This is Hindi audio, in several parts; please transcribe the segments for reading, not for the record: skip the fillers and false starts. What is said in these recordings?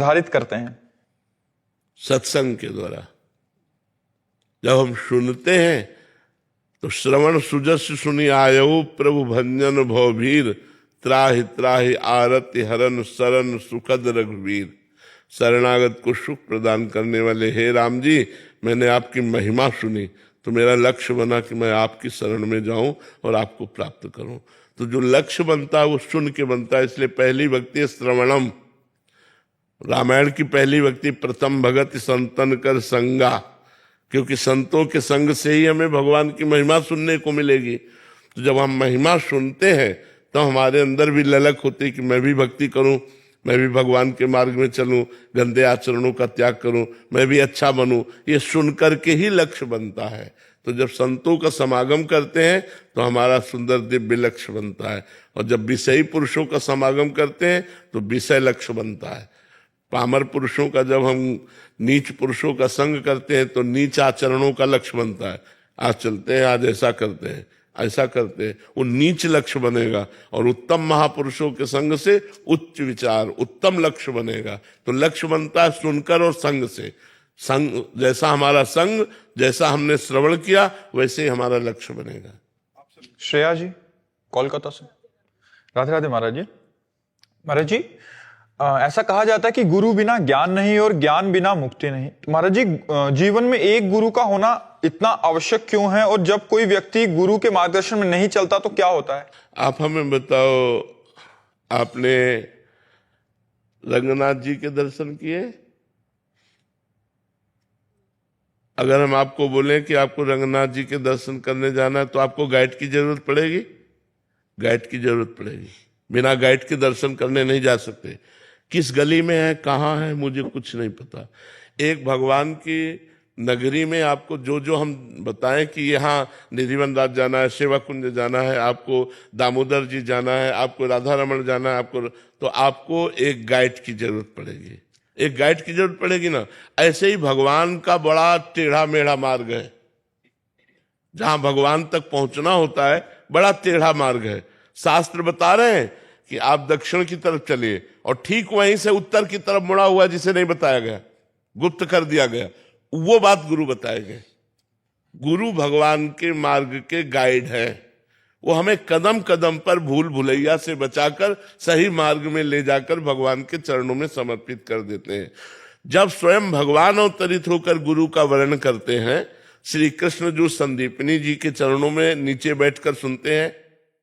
निर्धारित करते हैं? सत्संग के द्वारा। जब हम सुनते हैं तो श्रवण सुजस सुनि आयो प्रभु भंजन भवभीर त्राहि त्राहि आरति हरन शरण सुखद रघुवीर। शरणागत को सुख प्रदान करने वाले हे राम जी, मैंने आपकी महिमा सुनी तो मेरा लक्ष्य बना कि मैं आपकी शरण में जाऊं और आपको प्राप्त करूं। तो जो लक्ष्य बनता है वो सुन के बनता है। इसलिए पहली भक्ति श्रवणम, रामायण की पहली भक्ति प्रथम भगत संतन कर संगा, क्योंकि संतों के संग से ही हमें भगवान की महिमा सुनने को मिलेगी। तो जब हम महिमा सुनते हैं तो हमारे अंदर भी ललक होती है कि मैं भी भक्ति करूं, मैं भी भगवान के मार्ग में चलूं, गंदे आचरणों का त्याग करूं, मैं भी अच्छा बनूं। ये सुन करके ही लक्ष्य बनता है। तो जब संतों का समागम करते हैं तो हमारा सुंदर दिव्य लक्ष्य बनता है, और जब विषयी पुरुषों का समागम करते हैं तो विषय लक्ष्य बनता है। पामर पुरुषों का जब हम नीच पुरुषों का संग करते हैं तो नीच आचरणों का लक्ष्य बनता है। आज चलते हैं, आज ऐसा करते हैं, ऐसा करते हैं, वो नीच लक्ष्य बनेगा। और उत्तम महापुरुषों के संग से उच्च विचार, उत्तम लक्ष्य बनेगा। तो लक्ष्य बनता है सुनकर और संग से। संग जैसा हमारा संग, जैसा हमने श्रवण किया, वैसे ही हमारा लक्ष्य बनेगा। श्रेया जी कोलकाता से। राधे राधे महाराज जी। महाराज जी, ऐसा कहा जाता है कि गुरु बिना ज्ञान नहीं और ज्ञान बिना मुक्ति नहीं। तो महाराज जी, जीवन में एक गुरु का होना इतना आवश्यक क्यों है, और जब कोई व्यक्ति गुरु के मार्गदर्शन में नहीं चलता तो क्या होता है? आप हमें बताओ, आपने रंगनाथ जी के दर्शन किए? अगर हम आपको बोलें कि आपको रंगनाथ जी के दर्शन करने जाना है तो आपको गाइड की जरूरत पड़ेगी? गाइड की जरूरत पड़ेगी। बिना गाइड के दर्शन करने नहीं जा सकते। किस गली में है, कहाँ है, मुझे कुछ नहीं पता। एक भगवान की नगरी में आपको जो जो हम बताएं कि यहाँ निधिवन राज जाना है, सेवा कुंज जाना है, आपको दामोदर जी जाना है, आपको राधा रमण जाना है, आपको, तो आपको एक गाइड की जरूरत पड़ेगी। एक गाइड की जरूरत पड़ेगी ना। ऐसे ही भगवान का बड़ा टेढ़ा मेढ़ा मार्ग है। जहां भगवान तक पहुंचना होता है बड़ा टेढ़ा मार्ग है। शास्त्र बता रहे हैं कि आप दक्षिण की तरफ चलिए, और ठीक वहीं से उत्तर की तरफ मुड़ा हुआ जिसे नहीं बताया गया, गुप्त कर दिया गया, वो बात गुरु बताए गए। गुरु भगवान के मार्ग के गाइड है। वो हमें कदम कदम पर भूल भुलैया से बचाकर सही मार्ग में ले जाकर भगवान के चरणों में समर्पित कर देते हैं। जब स्वयं भगवान अवतरित होकर गुरु का वर्णन करते हैं, श्री कृष्ण जो संदीपनी जी के चरणों में नीचे बैठकर सुनते हैं,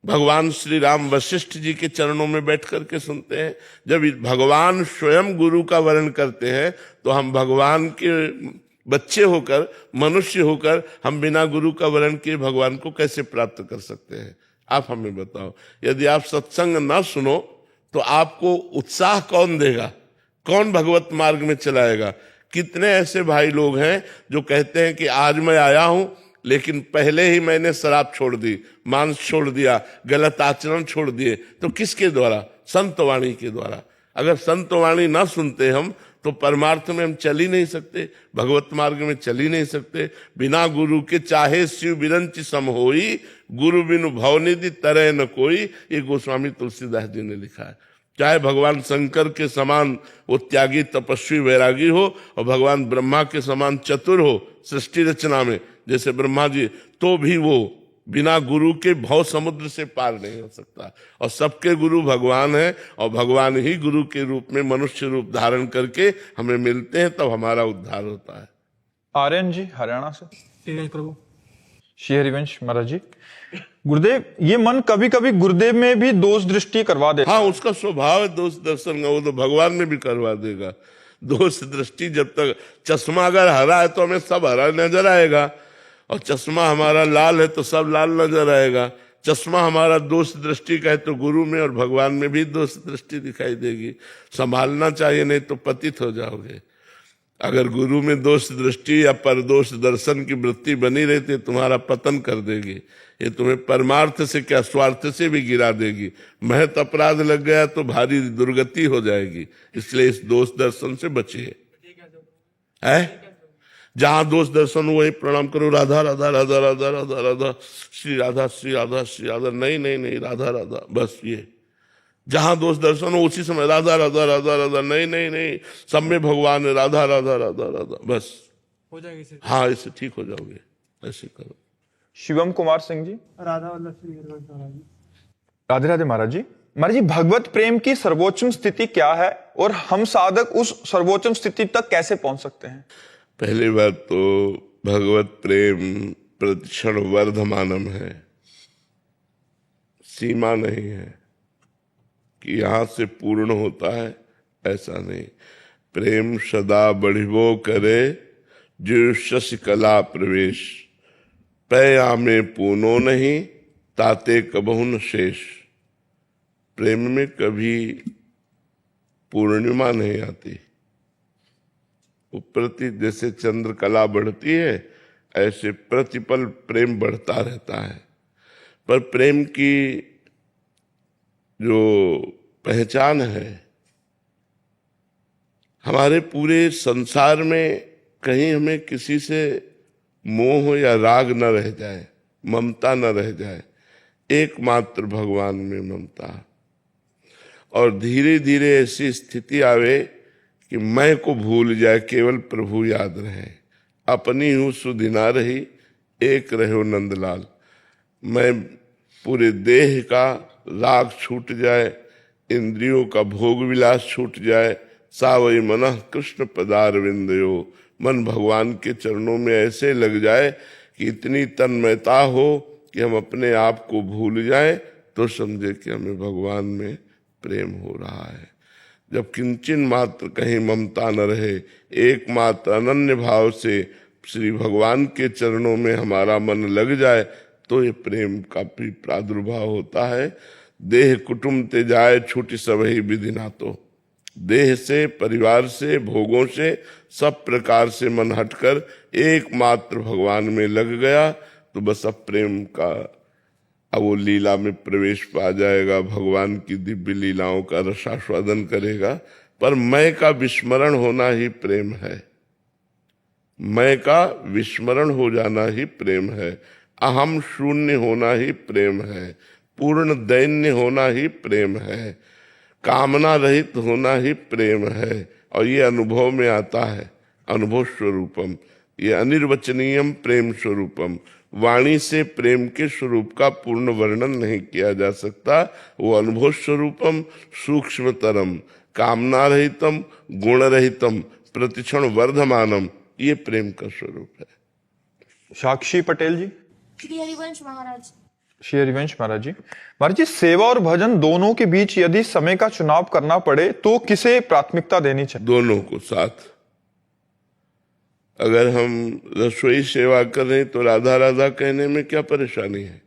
भगवान श्री राम वशिष्ठ जी के चरणों में बैठ करके सुनते हैं। जब भगवान स्वयं गुरु का वर्णन करते हैं तो हम भगवान के बच्चे होकर, मनुष्य होकर, हम बिना गुरु का वर्णन किए भगवान को कैसे प्राप्त कर सकते हैं? आप हमें बताओ। यदि आप सत्संग ना सुनो तो आपको उत्साह कौन देगा? कौन भगवत मार्ग में चलाएगा? कितने ऐसे भाई लोग हैं जो कहते हैं कि आज मैं आया हूं लेकिन पहले ही मैंने शराब छोड़ दी, मांस छोड़ दिया, गलत आचरण छोड़ दिए। तो किसके द्वारा? संतवाणी के द्वारा। अगर संतवाणी ना सुनते हम तो परमार्थ में हम चल ही नहीं सकते, भगवत मार्ग में चल ही नहीं सकते। बिना गुरु के चाहे शिव बिरंच सम होई, गुरु बिनु भवनिधि तरह न कोई। ये गोस्वामी तुलसीदास जी ने लिखा है। चाहे भगवान शंकर के समान वो त्यागी तपस्वी वैरागी हो, और भगवान ब्रह्मा के समान चतुर हो सृष्टि रचना में, जैसे ब्रह्मा जी, तो भी वो बिना गुरु के भव समुद्र से पार नहीं हो सकता। और सबके गुरु भगवान है, और भगवान ही गुरु के रूप में मनुष्य रूप धारण करके हमें मिलते हैं, तब हमारा उद्धार होता है। आर्यन जी हरियाणा से। प्रभु श्री हरिवंश महाराज जी। गुरुदेव, ये मन कभी कभी गुरुदेव में भी दोष दृष्टि करवा दे। हाँ, उसका स्वभाव है दोष दर्शन का, वो तो भगवान में भी करवा देगा दोष दृष्टि। जब तक चश्मा अगर हरा है तो हमें सब हरा नजर आएगा, और चश्मा हमारा लाल है तो सब लाल नजर आएगा। चश्मा हमारा दोष दृष्टि का है तो गुरु में और भगवान में भी दोष दृष्टि दिखाई देगी। संभालना चाहिए, नहीं तो पतित हो जाओगे। अगर गुरु में दोष दृष्टि या परदोष दर्शन की वृत्ति बनी रहती है, तुम्हारा पतन कर देगी। ये तुम्हें परमार्थ से क्या स्वार्थ से भी गिरा देगी। महत अपराध लग गया तो भारी दुर्गति हो जाएगी। इसलिए इस दोष दर्शन से बचिए। है जहां दोष दर्शन हुए प्रणाम करो, राधा राधा राधा राधा राधा राधा, श्री राधा श्री राधा श्री राधा, नहीं नहीं नहीं, राधा राधा, बस ये जहां दोष दर्शन हो उसी समय राधा राधा राधा राधा, नहीं नहीं नहीं, सब में भगवान है, राधा राधा राधा राधा, बस हो जाएगी सर। हाँ, इससे ठीक हो जाओगे, ऐसे करो। शिवम कुमार सिंह जी। राधा वल्लभ श्री गिरवंश महाराज जी। राधे राधे महाराज जी। महाराज जी, भगवत प्रेम की सर्वोच्चम स्थिति क्या है और हम साधक उस सर्वोच्चम स्थिति तक कैसे पहुंच सकते हैं? पहली बात तो भगवत प्रेम प्रतिक्षण वर्धमानम है, सीमा नहीं है कि यहां से पूर्ण होता है, ऐसा नहीं। प्रेम सदा बढ़िबो करे जो शश कला प्रवेश, पया में पूनो नहीं ताते कबहु न शेष। प्रेम में कभी पूर्णिमा नहीं आती, वो प्रति जैसे चंद्रकला बढ़ती है ऐसे प्रतिपल प्रेम बढ़ता रहता है। पर प्रेम की जो पहचान है, हमारे पूरे संसार में कहीं हमें किसी से मोह या राग न रह जाए, ममता न रह जाए, एकमात्र भगवान में ममता। और धीरे धीरे ऐसी स्थिति आवे कि मैं को भूल जाए, केवल प्रभु याद रहे। अपनी हूँ सुधिना रही, एक रहो नंदलाल। मैं पूरे देह का राग छूट जाए, इंद्रियों का भोग विलास छूट जाए, सावई मनः कृष्ण पदार विंदयो। मन भगवान के चरणों में ऐसे लग जाए कि इतनी तन्मयता हो कि हम अपने आप को भूल जाए, तो समझे कि हमें भगवान में प्रेम हो रहा है। जब किंचन मात्र कहीं ममता न रहे, एकमात्र अनन्य भाव से श्री भगवान के चरणों में हमारा मन लग जाए, तो ये प्रेम का भी प्रादुर्भाव होता है। देह कुटुंब ते जाए छूटी सबही विधि ना, तो देह से, परिवार से, भोगों से, सब प्रकार से मन हटकर एकमात्र भगवान में लग गया, तो बस अब प्रेम का अब वो लीला में प्रवेश पा जाएगा, भगवान की दिव्य लीलाओं का रसास्वादन करेगा। पर मैं का विस्मरण होना ही प्रेम है, मैं का विस्मरण हो जाना ही प्रेम है, अहम शून्य होना ही प्रेम है, पूर्ण दैन्य होना ही प्रेम है, कामना रहित होना ही प्रेम है। और ये अनुभव में आता है, अनुभव स्वरूपम, ये अनिर्वचनीयम प्रेम स्वरूपम। वाणी से प्रेम के स्वरूप का पूर्ण वर्णन नहीं किया जा सकता। वो अनुभव स्वरूपम, सूक्ष्मतरम, कामना रहितम, गुण रहितम, प्रतिक्षण वर्धमानम, ये प्रेम का स्वरूप है। साक्षी पटेल जी। श्री हरिवंश महाराज। श्री हरिवंश महाराज जी। महाराज जी, सेवा और भजन दोनों के बीच यदि समय का चुनाव करना पड़े तो किसे प्राथमिकता देनी चाहिए? दोनों को साथ। अगर हम रसोई सेवा कर रहे हैं तो राधा राधा कहने में क्या परेशानी है?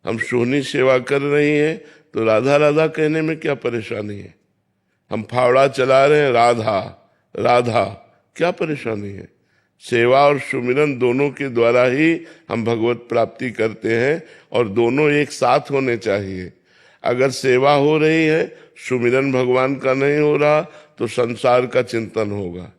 हम सोहनी सेवा कर रही हैं तो राधा राधा कहने में क्या परेशानी है? हम फावड़ा चला रहे हैं, राधा राधा, क्या परेशानी है? सेवा और सुमिरन दोनों के द्वारा ही हम भगवत प्राप्ति करते हैं, और दोनों एक साथ होने चाहिए। अगर सेवा हो रही है, सुमिरन भगवान का नहीं हो रहा, तो संसार का चिंतन होगा।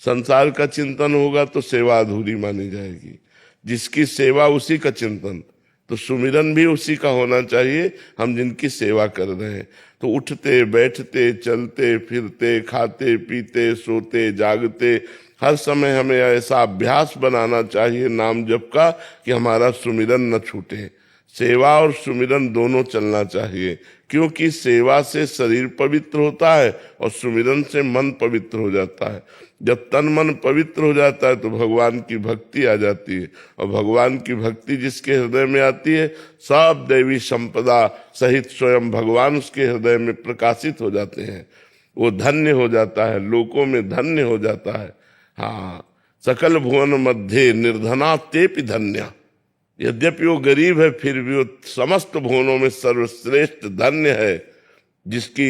संसार का चिंतन होगा तो सेवा अधूरी मानी जाएगी। जिसकी सेवा उसी का चिंतन, तो सुमिरन भी उसी का होना चाहिए। हम जिनकी सेवा कर रहे हैं, तो उठते बैठते चलते फिरते खाते पीते सोते जागते हर समय हमें ऐसा अभ्यास बनाना चाहिए नाम जप का कि हमारा सुमिरन न छूटे। सेवा और सुमिरन दोनों चलना चाहिए, क्योंकि सेवा से शरीर पवित्र होता है और सुमिरन से मन पवित्र हो जाता है। जब तन मन पवित्र हो जाता है तो भगवान की भक्ति आ जाती है, और भगवान की भक्ति जिसके हृदय में आती है, सब दैवी संपदा सहित स्वयं भगवान उसके हृदय में प्रकाशित हो जाते हैं। वो धन्य हो जाता है, लोकों में धन्य हो जाता है। हाँ, सकल भुवन मध्य निर्धना तेपि धन्य। यद्यपि वो गरीब है, फिर भी वो समस्त भुवनों में सर्वश्रेष्ठ धन्य है, जिसकी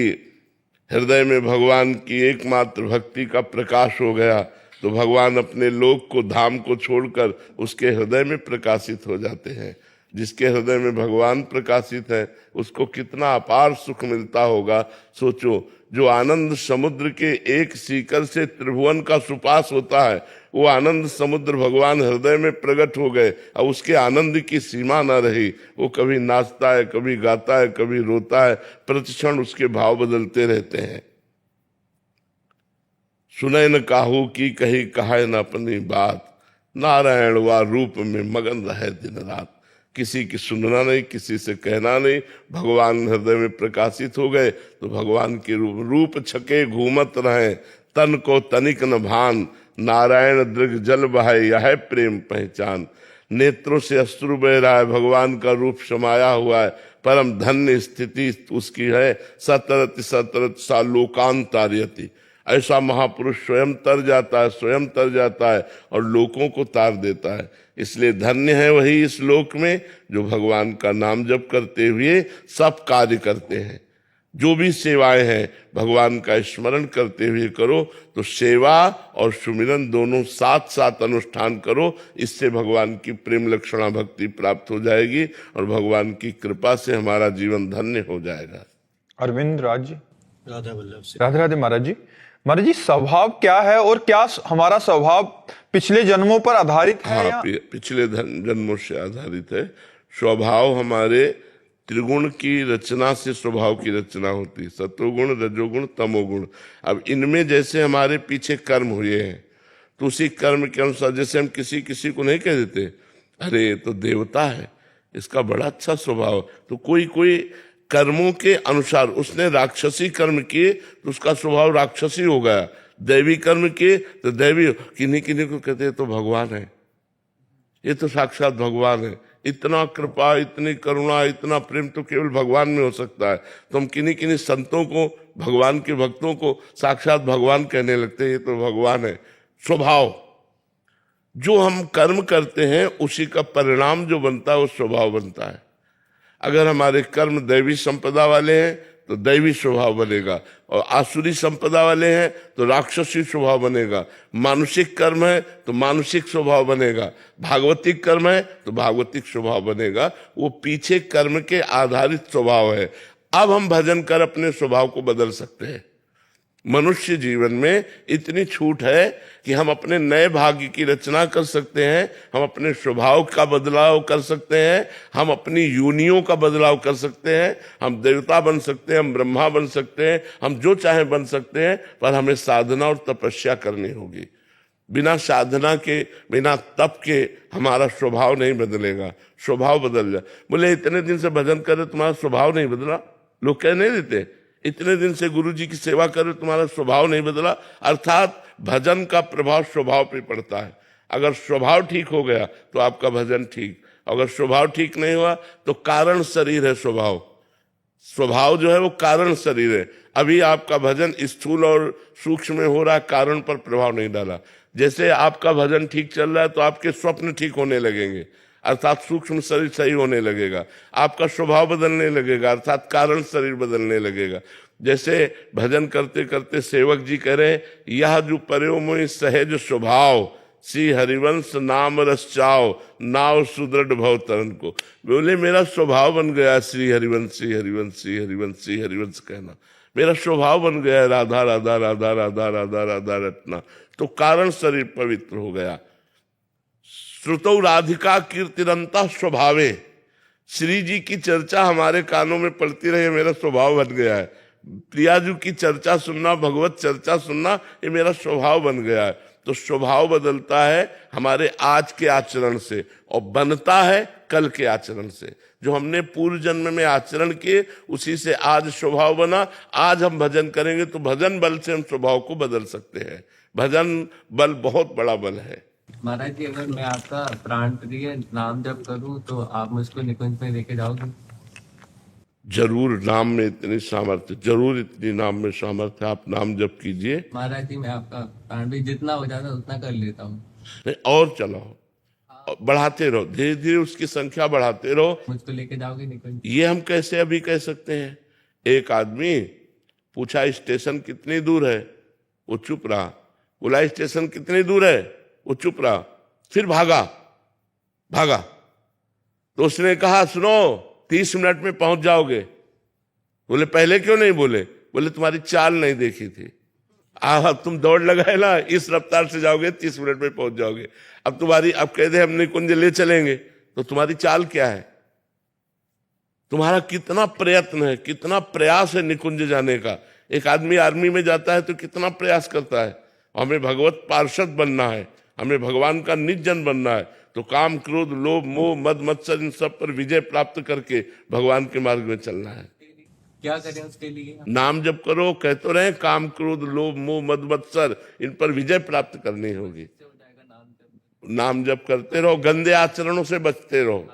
हृदय में भगवान की एकमात्र भक्ति का प्रकाश हो गया, तो भगवान अपने लोक को, धाम को छोड़कर उसके हृदय में प्रकाशित हो जाते हैं। जिसके हृदय में भगवान प्रकाशित है उसको कितना अपार सुख मिलता होगा। सोचो, जो आनंद समुद्र के एक सीकर से त्रिभुवन का सुपास होता है, वो आनंद समुद्र भगवान हृदय में प्रकट हो गए और उसके आनंद की सीमा न रही। वो कभी नाचता है, कभी गाता है, कभी रोता है, प्रतिक्षण उसके भाव बदलते रहते हैं। सुने न काहू की कही कहे न अपनी बात, नारायण वा रूप में मगन रहे दिन रात। किसी की सुनना नहीं, किसी से कहना नहीं, भगवान हृदय में प्रकाशित हो गए तो भगवान के रूप छके घूमत रहे, तन को तनिक न भान, नारायण दृग जल बहाय यह प्रेम पहचान। नेत्रों से अश्रु बह रहा है, भगवान का रूप समाया हुआ है, परम धन्य स्थिति उसकी है। सतरत सतरत सा लोकांतार्यति, ऐसा महापुरुष स्वयं तर जाता है, स्वयं तर जाता है और लोगों को तार देता है। इसलिए धन्य है वही इस लोक में जो भगवान का नाम जप करते हुए सब कार्य करते हैं। जो भी सेवाएं हैं भगवान का स्मरण करते हुए करो, तो सेवा और सुमिरन दोनों साथ साथ अनुष्ठान करो। इससे भगवान की प्रेम लक्षणा भक्ति प्राप्त हो जाएगी और भगवान की कृपा से हमारा जीवन धन्य हो जाएगा। अरविंद राज जी। राधा वल्लभ से। राधे राधे महाराज जी। महाराज जी, स्वभाव क्या है और क्या हमारा स्वभाव पिछले जन्मों पर आधारित है? हाँ, पिछले जन्मों से आधारित है। स्वभाव हमारे त्रिगुण की रचना से स्वभाव की रचना होती है, सत्वगुण, रजोगुण, तमोगुण। अब इनमें जैसे हमारे पीछे कर्म हुए हैं तो उसी कर्म के अनुसार, जैसे हम किसी किसी को नहीं कह देते अरे ये तो देवता है, इसका बड़ा अच्छा स्वभाव, तो कोई कोई कर्मों के अनुसार उसने राक्षसी कर्म किए तो उसका स्वभाव राक्षसी हो गया, दैवी कर्म किए तो दैवी। किन्हीं किन्हीं को कहते हैं तो भगवान है, ये तो साक्षात भगवान है। इतना कृपा, इतनी करुणा, इतना प्रेम तो केवल भगवान में हो सकता है। तो हम किन्हीं किन्हीं संतों को, भगवान के भक्तों को साक्षात भगवान कहने लगते हैं, ये तो भगवान है। स्वभाव, जो हम कर्म करते हैं उसी का परिणाम जो बनता है वो स्वभाव बनता है। अगर हमारे कर्म दैवी संपदा वाले हैं तो दैवी स्वभाव बनेगा, और आसुरी संपदा वाले हैं तो राक्षसी स्वभाव बनेगा। मानुषिक कर्म है तो मानुषिक स्वभाव बनेगा, भागवतिक कर्म है तो भागवतिक स्वभाव बनेगा। वो पीछे कर्म के आधारित स्वभाव है। अब हम भजन कर अपने स्वभाव को बदल सकते हैं। मनुष्य जीवन में इतनी छूट है कि हम अपने नए भाग्य की रचना कर सकते हैं, हम अपने स्वभाव का बदलाव कर सकते हैं, हम अपनी योनियों का बदलाव कर सकते हैं। हम देवता बन सकते हैं, हम ब्रह्मा बन सकते हैं, हम जो चाहे बन सकते हैं, पर हमें साधना और तपस्या करनी होगी। बिना साधना के, बिना तप के हमारा स्वभाव नहीं बदलेगा। स्वभाव बदल जाए। बोले इतने दिन से भजन करे तुम्हारा स्वभाव नहीं बदला, लोग कह नहीं देते इतने दिन से गुरु जी की सेवा करे तुम्हारा स्वभाव नहीं बदला। अर्थात भजन का प्रभाव स्वभाव पे पड़ता है। अगर स्वभाव ठीक हो गया तो आपका भजन ठीक, अगर स्वभाव ठीक नहीं हुआ तो कारण शरीर है स्वभाव। स्वभाव जो है वो कारण शरीर है। अभी आपका भजन स्थूल और सूक्ष्म में हो रहा है, कारण पर प्रभाव नहीं डाला। जैसे आपका भजन ठीक चल रहा है तो आपके स्वप्न ठीक होने लगेंगे, अर्थात सूक्ष्म शरीर सही होने लगेगा। आपका स्वभाव बदलने लगेगा, अर्थात कारण शरीर बदलने लगेगा। जैसे भजन करते करते सेवक जी कह रहे, यह जो पर्यो मोहि सहज स्वभाव, श्री हरिवंश नाम रस चाओ, नाव सुदृढ़ भव तरन को। बोले मेरा स्वभाव बन गया श्री हरिवंश, श्री हरिवंश, श्री हरिवंश, श्री हरिवंश कहना मेरा स्वभाव बन गया। राधा राधा राधा राधा राधा राधा रटना, तो कारण शरीर पवित्र हो गया। श्रुतौ राधिका कीर्तिरंता स्वभावे, श्री जी की चर्चा हमारे कानों में पड़ती रहे, मेरा स्वभाव बन गया है। प्रियाजू की चर्चा सुनना, भगवत चर्चा सुनना, ये मेरा स्वभाव बन गया है। तो स्वभाव बदलता है हमारे आज के आचरण से और बनता है कल के आचरण से। जो हमने पूर्व जन्म में आचरण किए उसी से आज स्वभाव बना। आज हम भजन करेंगे तो भजन बल से हम स्वभाव को बदल सकते हैं। भजन बल बहुत बड़ा बल है। महाराज जी, अगर मैं आपका प्राण प्रिय नाम जप करूं तो आप मुझको निकुंज में लेके जाओगे? जरूर, नाम में इतनी सामर्थ्य, जरूर इतनी नाम में सामर्थ्य। आप नाम जप कीजिए। महाराज जी, मैं आपका प्राण प्रिय जितना हो जाता है उतना कर लेता हूँ। नहीं, और चलाओ, बढ़ाते रहो, धीरे धीरे उसकी संख्या बढ़ाते रहो। मुझको लेके जाओगे निकुंज? ये हम कैसे अभी कह सकते हैं? एक आदमी पूछा स्टेशन कितनी दूर है, वो चुप रहा। बोला स्टेशन कितनी दूर है, वो चुप रहा। फिर भागा भागा, तो उसने कहा सुनो 30 मिनट में पहुंच जाओगे। बोले पहले क्यों नहीं बोले? बोले तुम्हारी चाल नहीं देखी थी। अब तुम दौड़ लगाए ना, इस रफ्तार से जाओगे 30 मिनट में पहुंच जाओगे। अब कह दे हम निकुंज ले चलेंगे, तो तुम्हारी चाल क्या है? तुम्हारा कितना प्रयत्न है, कितना प्रयास है निकुंज जाने का। एक आदमी आर्मी में जाता है तो कितना प्रयास करता है। हमें भगवत पार्षद बनना है, हमें भगवान का निज जन बनना है, तो काम क्रोध लोभ मोह मद मत्सर इन सब पर विजय प्राप्त करके भगवान के मार्ग में चलना है। क्या करें उसके लिए? नाम जप करो, कह तो रहे काम क्रोध लोभ मोह मद मत्सर इन पर विजय प्राप्त करनी होगी। नाम जप करते रहो, गंदे आचरणों से बचते रहो।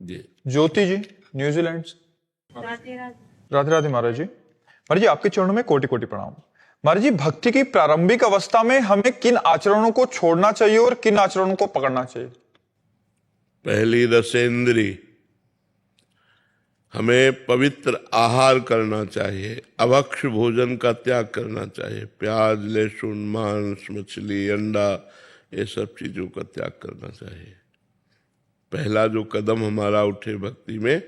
जी ज्योति जी न्यूजीलैंड से। राधे राधे। राधे राधे महाराज जी। महाराज जी आपके चरणों में कोटि कोटि प्रणाम। महाराज जी भक्ति की प्रारंभिक अवस्था में हमें किन आचरणों को छोड़ना चाहिए और किन आचरणों को पकड़ना चाहिए? पहली रसेंद्री, हमें पवित्र आहार करना चाहिए, अभक्ष्य भोजन का त्याग करना चाहिए। प्याज लहसुन मांस मछली अंडा ये सब चीजों का त्याग करना चाहिए। पहला जो कदम हमारा उठे भक्ति में,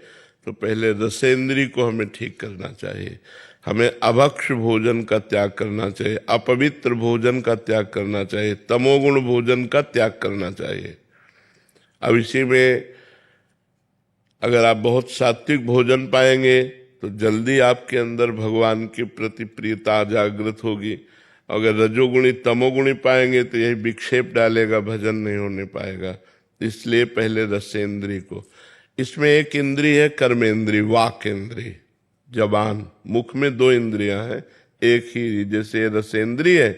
तो पहले रसेंद्री को हमें ठीक करना चाहिए। हमें अभक्ष्य भोजन का त्याग करना चाहिए, अपवित्र भोजन का त्याग करना चाहिए, तमोगुण भोजन का त्याग करना चाहिए। अब इसी में अगर आप बहुत सात्विक भोजन पाएंगे तो जल्दी आपके अंदर भगवान के प्रति प्रियता जागृत होगी। अगर रजोगुणी तमोगुणी पाएंगे तो यही विक्षेप डालेगा, भजन नहीं होने पाएगा। इसलिए पहले रसेंद्री को। इसमें एक इंद्री है कर्मेंद्री, वाक इंद्री, जबान। मुख में 2 इंद्रियां हैं, एक ही। जैसे रसेंद्री है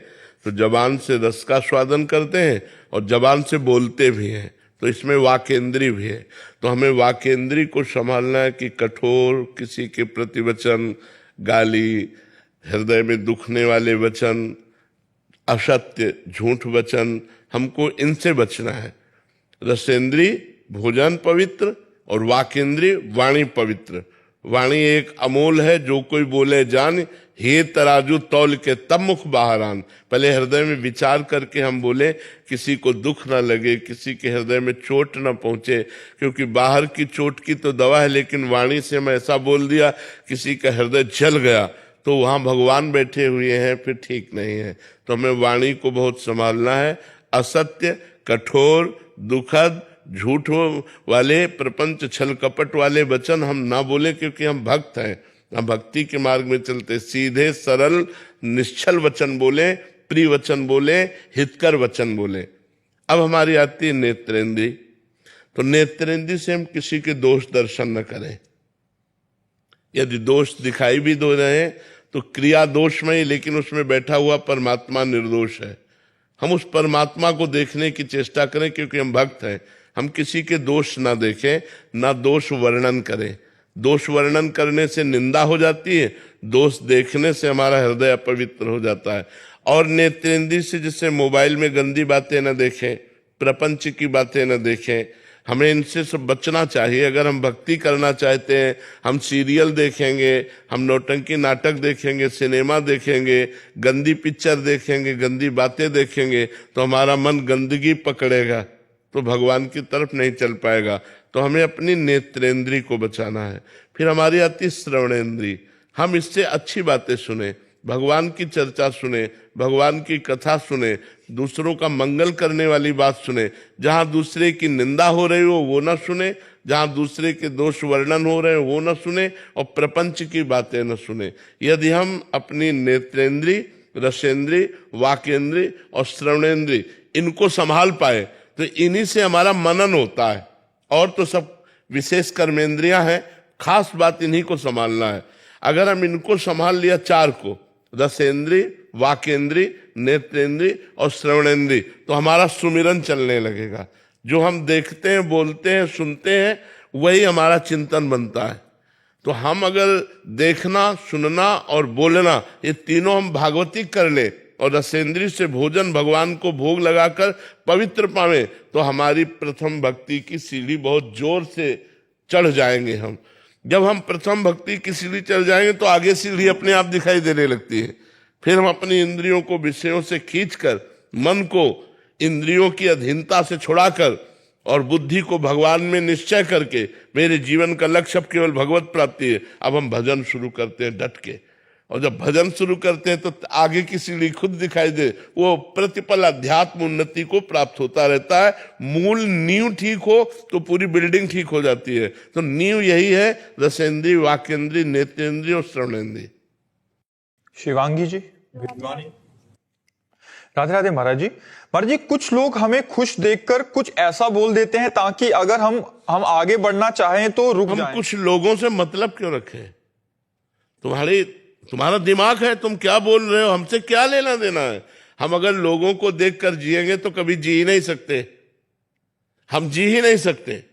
तो जबान से रस का स्वादन करते हैं और जबान से बोलते भी हैं, तो इसमें वाकेंद्री भी है। तो हमें वाकेंद्री को संभालना है कि कठोर किसी के प्रति वचन, गाली, हृदय में दुखने वाले वचन, असत्य झूठ वचन, हमको इनसे बचना है। रसेंद्री भोजन पवित्र और वाकेंद्री वाणी पवित्र। वाणी एक अमोल है, जो कोई बोले जान, हे तराजू तौल के तब मुख बाहर आन। पहले हृदय में विचार करके हम बोले, किसी को दुख ना लगे, किसी के हृदय में चोट ना पहुंचे, क्योंकि बाहर की चोट की तो दवा है, लेकिन वाणी से मैं ऐसा बोल दिया किसी का हृदय जल गया तो वहां भगवान बैठे हुए हैं, फिर ठीक नहीं है। तो हमें वाणी को बहुत संभालना है। असत्य, कठोर, दुखद, झूठ वाले, प्रपंच छल कपट वाले वचन हम ना बोले, क्योंकि हम भक्त हैं, हम भक्ति के मार्ग में चलते। सीधे सरल निश्चल वचन बोले, प्रिय वचन बोले, हितकर वचन बोले। अब हमारी आती है नेत्रेंद्री। तो नेत्रेंद्री से हम किसी के दोष दर्शन न करें। यदि दोष दिखाई भी दे रहे हैं तो क्रिया दोषमय, लेकिन उसमें बैठा हुआ परमात्मा निर्दोष है। हम उस परमात्मा को देखने की चेष्टा करें, क्योंकि हम भक्त हैं। हम किसी के दोष ना देखें, ना दोष वर्णन करें। दोष वर्णन करने से निंदा हो जाती है, दोष देखने से हमारा हृदय अपवित्र हो जाता है। और नेत्रेंद्री से जैसे मोबाइल में गंदी बातें न देखें, प्रपंच की बातें न देखें, हमें इनसे सब बचना चाहिए। अगर हम भक्ति करना चाहते हैं, हम सीरियल देखेंगे, हम नौटंकी नाटक देखेंगे, सिनेमा देखेंगे, गंदी पिक्चर देखेंगे, गंदी बातें देखेंगे, तो हमारा मन गंदगी पकड़ेगा, तो भगवान की तरफ नहीं चल पाएगा। तो हमें अपनी नेत्रेंद्री को बचाना है। फिर हमारी आती श्रवणेंद्री। हम इससे अच्छी बातें सुने, भगवान की चर्चा सुने, भगवान की कथा सुने, दूसरों का मंगल करने वाली बात सुने। जहां दूसरे की निंदा हो रही हो वो ना सुने, जहां दूसरे के दोष वर्णन हो रहे हो वो ना सुने, और प्रपंच की बातें न सुने। यदि हम अपनी नेत्रेंद्री, रसेंद्री, वाकेंद्री और श्रवणेंद्री इनको संभाल पाए तो इन्हीं से हमारा मनन होता है। और तो सब विशेष कर्मेंद्रियां हैं, खास बात इन्हीं को संभालना है। अगर हम इनको संभाल लिया, 4 को, रसेंद्री, वाकेंद्री, नेत्रेंद्री और श्रवणेंद्री, तो हमारा सुमिरन चलने लगेगा। जो हम देखते हैं, बोलते हैं, सुनते हैं, वही हमारा चिंतन बनता है। तो हम अगर देखना, सुनना और बोलना ये तीनों हम भागवतिक कर ले और रसेंद्री से भोजन भगवान को भोग लगाकर पवित्र पावे, तो हमारी प्रथम भक्ति की सीढ़ी बहुत जोर से चढ़ जाएंगे हम। जब हम प्रथम भक्ति की सीढ़ी चढ़ जाएंगे तो आगे सीढ़ी अपने आप दिखाई देने लगती है। फिर हम अपनी इंद्रियों को विषयों से खींचकर, मन को इंद्रियों की अधीनता से छुड़ाकर और बुद्धि को भगवान में निश्चय करके मेरे जीवन का लक्ष्य अब केवल भगवत प्राप्ति है, अब हम भजन शुरू करते हैं डट के। और जब भजन शुरू करते हैं तो आगे की सीढ़ी खुद दिखाई दे, वो प्रतिपल अध्यात्म उन्नति को प्राप्त होता रहता है। मूल नींव ठीक हो तो पूरी बिल्डिंग ठीक हो जाती है। तो नींव यही है, रसेंद्रीय, वाक्येंद्रीय, नेत्रेंद्रीय और श्रवणेंद्रीय। शिवांगी जी, भिवानी। राधे राधे महाराज जी। महाराज जी, कुछ लोग हमें खुश देखकर कुछ ऐसा बोल देते हैं ताकि अगर हम आगे बढ़ना चाहें तो रुक हम जाएं। कुछ लोगों से मतलब क्यों रखें? तुम्हारा दिमाग है, तुम क्या बोल रहे हो, हमसे क्या लेना देना है? हम अगर लोगों को देखकर जिएंगे तो कभी जी ही नहीं सकते, हम जी ही नहीं सकते।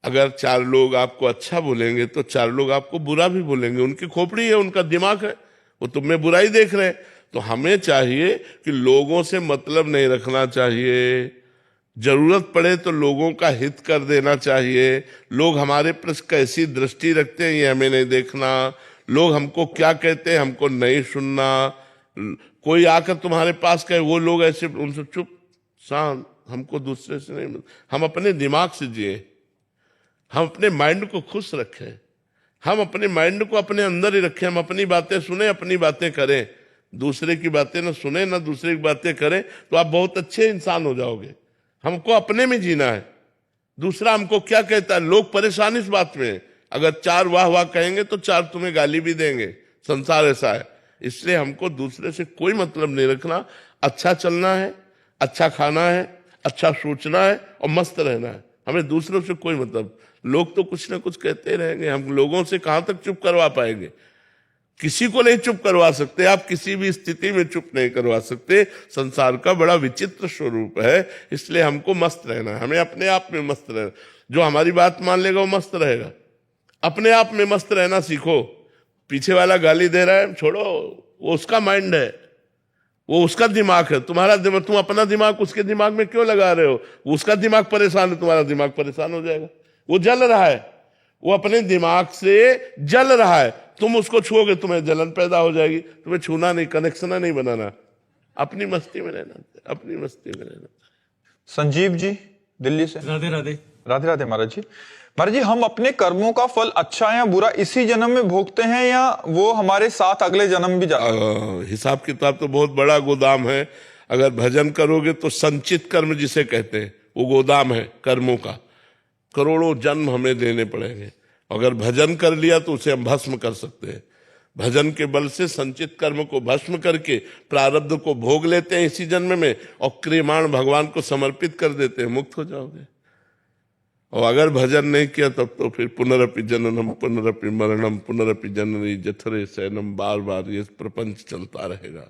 अगर 4 लोग आपको अच्छा बोलेंगे तो 4 लोग आपको बुरा भी बोलेंगे। उनकी खोपड़ी है, उनका दिमाग है, वो तुम में बुराई देख रहे हैं। तो हमें चाहिए कि लोगों से मतलब नहीं रखना चाहिए। जरूरत पड़े तो लोगों का हित कर देना चाहिए। लोग हमारे पर कैसी दृष्टि रखते हैं ये हमें नहीं देखना। लोग हमको क्या कहते हैं हमको नहीं सुनना। कोई आकर तुम्हारे पास कहे, वो लोग ऐसे, उनसे चुप शांत, हमको दूसरे से नहीं। हम अपने दिमाग से जिए, हम अपने माइंड को खुश रखें, हम अपने माइंड को अपने अंदर ही रखें। हम अपनी बातें सुने, अपनी बातें करें, दूसरे की बातें ना सुने ना दूसरे की बातें करें, तो आप बहुत अच्छे इंसान हो जाओगे। हमको अपने में जीना है, दूसरा हमको क्या कहता है। लोग परेशान इस बात में, अगर 4 वाह वाह कहेंगे तो 4 तुम्हें गाली भी देंगे। संसार ऐसा है, इसलिए हमको दूसरे से कोई मतलब नहीं रखना। अच्छा चलना है, अच्छा खाना है, अच्छा सोचना है और मस्त रहना है। हमें दूसरों से कोई मतलब, लोग तो कुछ ना कुछ कहते ही रहेंगे। हम लोगों से कहां तक चुप करवा पाएंगे? किसी को नहीं चुप करवा सकते आप, किसी भी स्थिति में चुप नहीं करवा सकते। संसार का बड़ा विचित्र स्वरूप है, इसलिए हमको मस्त रहना है। हमें अपने आप में मस्त रहना। जो हमारी बात मान लेगा वो मस्त रहेगा। अपने आप में मस्त रहना सीखो। पीछे वाला गाली दे रहा है, छोड़ो, वो उसका माइंड है, वो उसका दिमाग है। तुम्हारा दिमाग, तुम अपना दिमाग उसके दिमाग में क्यों लगा रहे हो? उसका दिमाग परेशान है, तुम्हारा दिमाग परेशान हो जाएगा। वो जल रहा है, वो अपने दिमाग से जल रहा है, तुम उसको छुओगे तुम्हें जलन पैदा हो जाएगी। तुम्हें छूना नहीं, कनेक्शन नहीं बनाना, अपनी मस्ती में रहना, अपनी मस्ती में रहना। संजीव जी, दिल्ली से। राधे राधे। राधे राधे महाराज जी। महाराज जी, हम अपने कर्मों का फल अच्छा या बुरा इसी जन्म में भोगते हैं या वो हमारे साथ अगले जन्म भी जाता है? हिसाब किताब तो बहुत बड़ा गोदाम है। अगर भजन करोगे तो संचित कर्म जिसे कहते हैं, वो गोदाम है कर्मों का। करोड़ों जन्म हमें देने पड़ेंगे। अगर भजन कर लिया तो उसे हम भस्म कर सकते हैं। भजन के बल से संचित कर्म को भस्म करके प्रारब्ध को भोग लेते हैं इसी जन्म में, और क्रियमाण भगवान को समर्पित कर देते हैं, मुक्त हो जाओगे। और अगर भजन नहीं किया तब तो फिर पुनरपि जननम पुनरपि मरणम पुनरपि जननी जठरे शयनम, बार बार ये प्रपंच चलता रहेगा।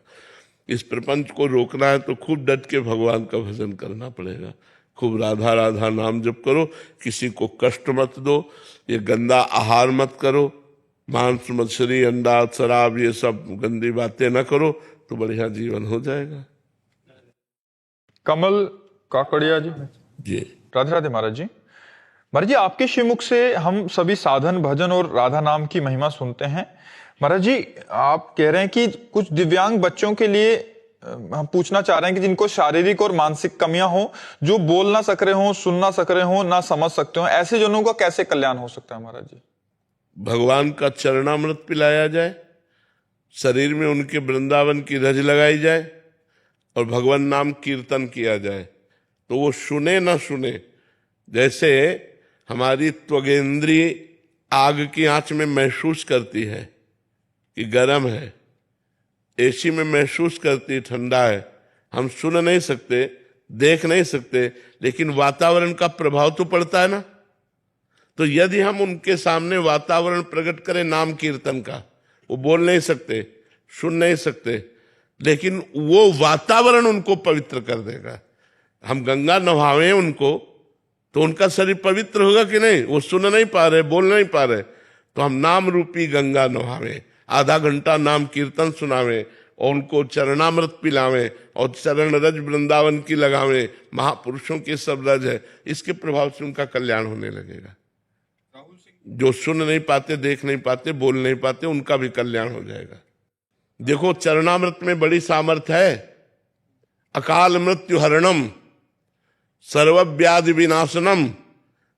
इस प्रपंच को रोकना है तो खूब डट के भगवान का भजन करना पड़ेगा। खूब राधा राधा नाम जप करो, किसी को कष्ट मत दो, ये गंदा आहार मत करो, मांस मछली अंडा शराब ये सब गंदी बातें ना करो, तो बढ़िया जीवन हो जाएगा। कमल काकड़िया जी। जी राधे राधे महाराज जी। महाराज जी, आपके श्रीमुख से हम सभी साधन भजन और राधा नाम की महिमा सुनते हैं। महाराज जी, आप कह रहे हैं कि कुछ दिव्यांग बच्चों के लिए हम पूछना चाह रहे हैं कि जिनको शारीरिक और मानसिक कमियां हो, जो बोल ना सक रहे हो, सुन ना सक रहे हो, ना समझ सकते हो, ऐसे जनों का कैसे कल्याण हो सकता है महाराज जी? भगवान का चरणामृत पिलाया जाए, शरीर में उनके वृंदावन की रज लगाई जाए और भगवान नाम कीर्तन किया जाए, तो वो सुने ना सुने। जैसे हमारी त्वगेंद्रीय आग की आंच में महसूस करती है कि गर्म है, एसी में महसूस करती ठंडा है। हम सुन नहीं सकते, देख नहीं सकते, लेकिन वातावरण का प्रभाव तो पड़ता है ना। तो यदि हम उनके सामने वातावरण प्रकट करें नाम कीर्तन का, वो बोल नहीं सकते, सुन नहीं सकते, लेकिन वो वातावरण उनको पवित्र कर देगा। हम गंगा नहावें उनको तो उनका शरीर पवित्र होगा कि नहीं? वो सुन नहीं पा रहे, बोल नहीं पा रहे, तो हम नाम रूपी गंगा नहावें, आधा घंटा नाम कीर्तन सुनावें और उनको चरणामृत पिलावें और चरण रज वृंदावन की लगावें। महापुरुषों के सब रज है, इसके प्रभाव से उनका कल्याण होने लगेगा। जो सुन नहीं पाते, देख नहीं पाते, बोल नहीं पाते, उनका भी कल्याण हो जाएगा। देखो चरणामृत में बड़ी सामर्थ है। अकाल मृत्यु हरणम, सर्वव्याधि विनाशनम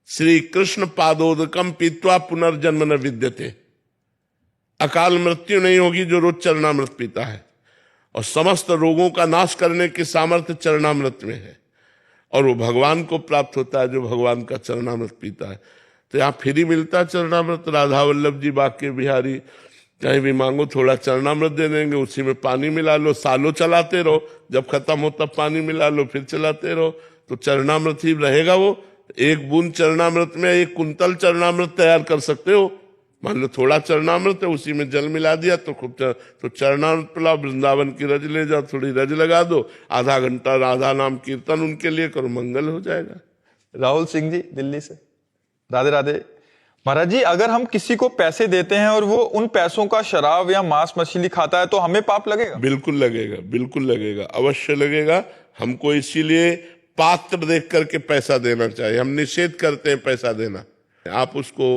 श्री कृष्ण पादोदकम पीत्वा पुनर्जन्म न विद्यते। अकाल मृत्यु नहीं होगी जो रोज चरणामृत पीता है, और समस्त रोगों का नाश करने की सामर्थ्य चरणामृत में है, और वो भगवान को प्राप्त होता है जो भगवान का चरणामृत पीता है। तो यहाँ फ्री मिलता है चरणामृत। राधा वल्लभ जी बाके बिहारी कहीं भी मांगो थोड़ा चरणामृत दे देंगे, उसी में पानी मिला लो, सालों चलाते रहो, जब खत्म हो तब पानी मिला लो, फिर चलाते रहो, तो चरणामृत ही रहेगा। वो एक बूंद चरणामृत में 1 कुंतल चरणामृत तैयार कर सकते हो। मान लो थोड़ा चरणामृत है, उसी में जल मिला दिया तो खूब तो चरणामृत पिलाओ, वृंदावन की रज ले जाओ, थोड़ी रज लगा दो, आधा घंटा राधा नाम कीर्तन उनके लिए करो, मंगल हो जाएगा। राहुल सिंह जी दिल्ली से, राधे राधे। महाराज जी, अगर हम किसी को पैसे देते हैं और वो उन पैसों का शराब या मांस मछली खाता है तो हमें पाप लगेगा? बिल्कुल लगेगा, बिल्कुल लगेगा, अवश्य लगेगा। हमको इसीलिए पात्र देख करके पैसा देना चाहिए। हम निषेध करते हैं पैसा देना। आप उसको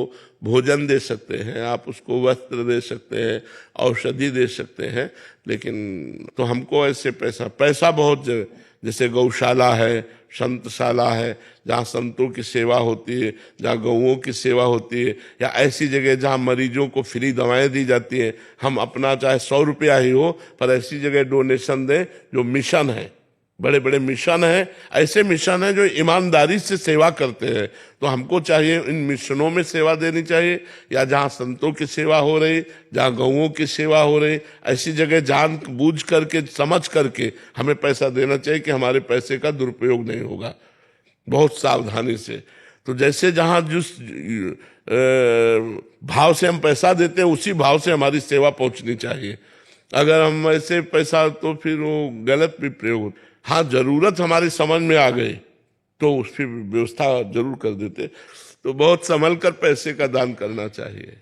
भोजन दे सकते हैं, आप उसको वस्त्र दे सकते हैं, औषधि दे सकते हैं, लेकिन तो हमको ऐसे पैसा बहुत जगह, जैसे गौशाला है, संतशाला है, जहाँ संतों की सेवा होती है, जहाँ गौओं की सेवा होती है, या ऐसी जगह जहाँ मरीजों को फ्री दवाएं दी जाती हैं, हम अपना चाहे 100 रुपया ही हो पर ऐसी जगह डोनेशन दें। जो मिशन है, बड़े बड़े मिशन हैं, ऐसे मिशन हैं जो ईमानदारी से सेवा करते हैं, तो हमको चाहिए इन मिशनों में सेवा देनी चाहिए, या जहाँ संतों की सेवा हो रही, जहाँ गौओं की सेवा हो रही, ऐसी जगह जान बूझ करके समझ करके हमें पैसा देना चाहिए कि हमारे पैसे का दुरुपयोग नहीं होगा, बहुत सावधानी से। तो जैसे जहाँ जिस भाव से हम पैसा देते हैं उसी भाव से हमारी सेवा पहुंचनी चाहिए। अगर हम ऐसे पैसा, तो फिर वो गलत भी प्रयोग होता। हाँ, जरूरत हमारी समझ में आ गई तो उसकी व्यवस्था जरूर कर देते। तो बहुत संभल कर पैसे का दान करना चाहिए।